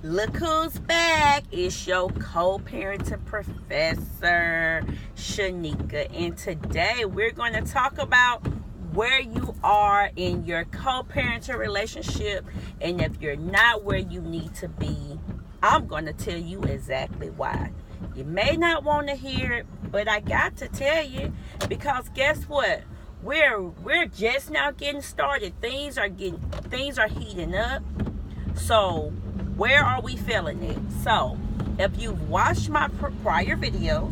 Look who's back. It's your co-parenting professor, Shanika. And today we're going to talk about where you are in your co-parenting relationship. And if you're not where you need to be, I'm going to tell you exactly why. You may not want to hear it, but I got to tell you, because guess what? We're just now getting started. Things are heating up. So where are we feeling it? So if you've watched my prior videos,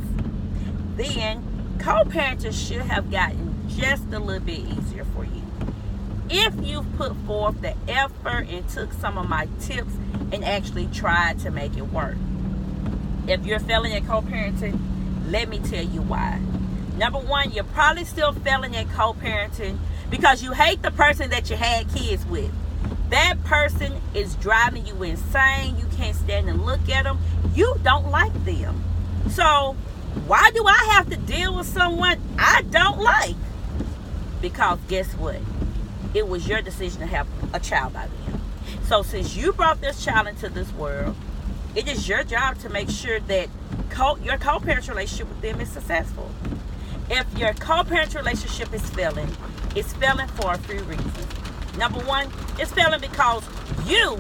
then co-parenting should have gotten just a little bit easier for you. If you've put forth the effort and took some of my tips and actually tried to make it work. If you're failing at co-parenting, let me tell you why. Number one, you're probably still failing at co-parenting because you hate the person that you had kids with. That person is driving you insane. You can't stand and look at them. You don't like them. So why do I have to deal with someone I don't like? Because guess what? It was your decision to have a child by them. So since you brought this child into this world, it is your job to make sure that your co-parent relationship with them is successful. If your co-parent relationship is failing, it's failing for a few reasons. Number one, it's failing because you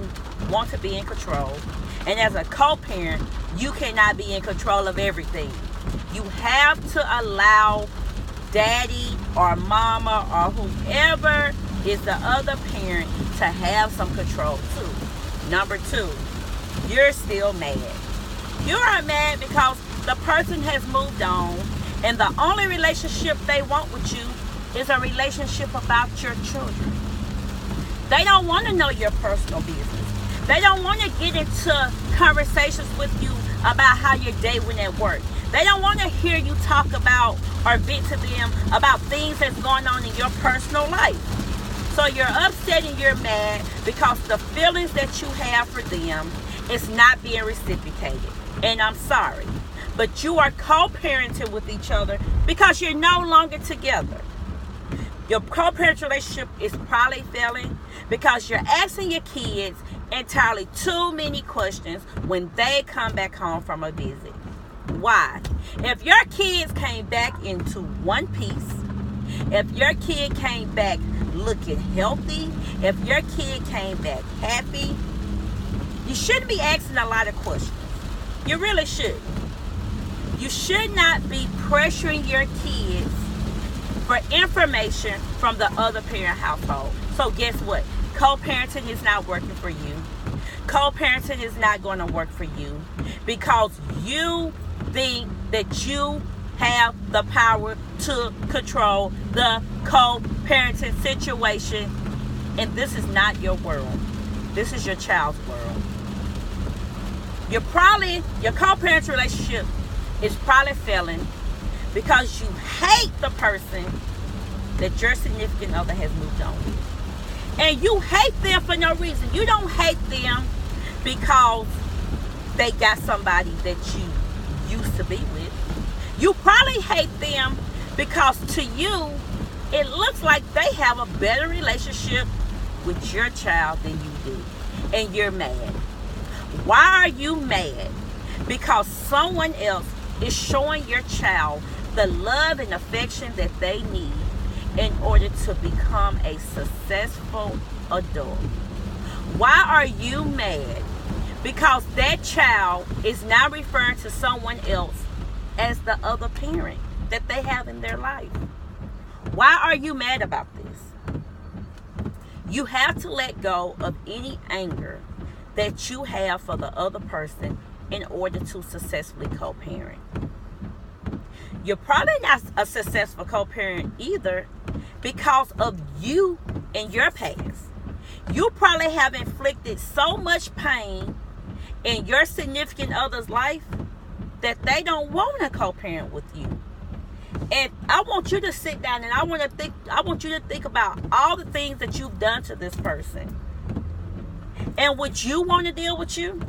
want to be in control. And as a co-parent, you cannot be in control of everything. You have to allow daddy or mama or whoever is the other parent to have some control too. Number two, you're still mad. You are mad because the person has moved on, and the only relationship they want with you is a relationship about your children. They don't want to know your personal business. They don't want to get into conversations with you about how your day went at work. They don't want to hear you talk about or vent to them about things that's going on in your personal life. So you're upset and you're mad because the feelings that you have for them is not being reciprocated. And I'm sorry, but you are co-parenting with each other because you're no longer together. Your co-parent relationship is probably failing because you're asking your kids entirely too many questions when they come back home from a visit. Why? If your kids came back into one piece, if your kid came back looking healthy, if your kid came back happy, you shouldn't be asking a lot of questions. You really should. You should not be pressuring your kids for information from the other parent household. So guess what? Co-parenting is not working for you. Co-parenting is not going to work for you because you think that you have the power to control the co-parenting situation, and this is not your world. This is your child's world. Your co-parent relationship is probably failing because you hate the person that your significant other has moved on with. And you hate them for no reason. You don't hate them because they got somebody that you used to be with. You probably hate them because to you, it looks like they have a better relationship with your child than you do. And you're mad. Why are you mad? Because someone else is showing your child the love and affection that they need in order to become a successful adult. Why are you mad? Because that child is now referring to someone else as the other parent that they have in their life. Why are you mad about this? You have to let go of any anger that you have for the other person in order to successfully co-parent. You're probably not a successful co-parent either because of you and your past. You probably have inflicted so much pain in your significant other's life that they don't want to co-parent with you. And I want you to sit down and I want you to think about all the things that you've done to this person. And would you want to deal with you?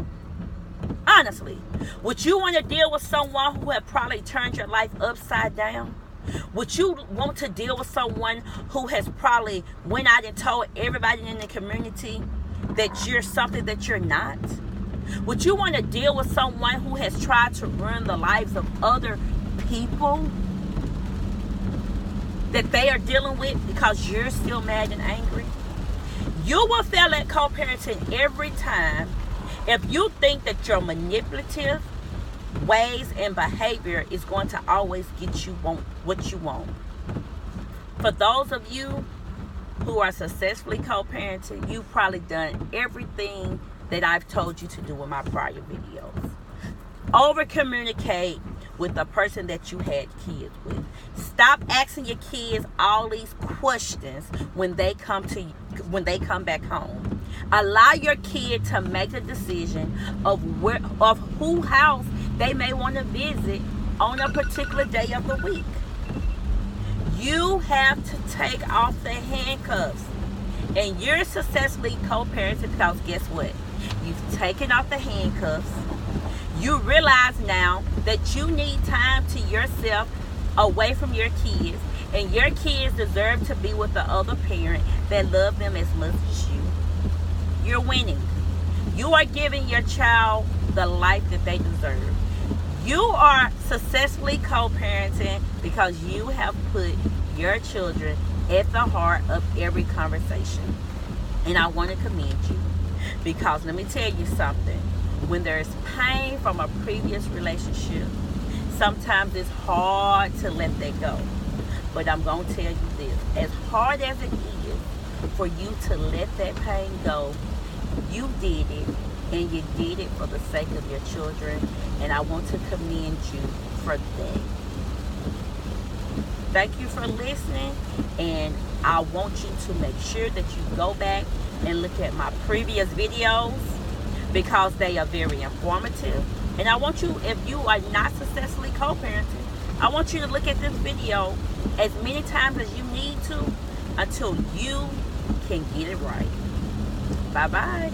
Honestly, would you want to deal with someone who had probably turned your life upside down? Would you want to deal with someone who has probably went out and told everybody in the community that you're something that you're not? Would you want to deal with someone who has tried to ruin the lives of other people that they are dealing with because you're still mad and angry? You will fail at co-parenting every time if you think that your manipulative ways and behavior is going to always get you what you want. For those of you who are successfully co-parenting, you've probably done everything that I've told you to do in my prior videos. Over communicate with the person that you had kids with. Stop asking your kids all these questions when they come back home. Allow your kid to make a decision of whose house they may want to visit on a particular day of the week. You have to take off the handcuffs, and you're successfully co-parenting because guess what? You've taken off the handcuffs. You realize now that you need time to yourself away from your kids, and your kids deserve to be with the other parent that loves them as much as you. You're winning. You are giving your child the life that they deserve. You are successfully co-parenting because you have put your children at the heart of every conversation. And I want to commend you, because let me tell you something. When there's pain from a previous relationship, sometimes it's hard to let that go. But I'm going to tell you this. As hard as it is for you to let that pain go, you did it. And you did it for the sake of your children. And I want to commend you for that. Thank you for listening. And I want you to make sure that you go back and look at my previous videos, because they are very informative. And I want you, if you are not successfully co-parenting, I want you to look at this video as many times as you need to until you can get it right. Bye-bye.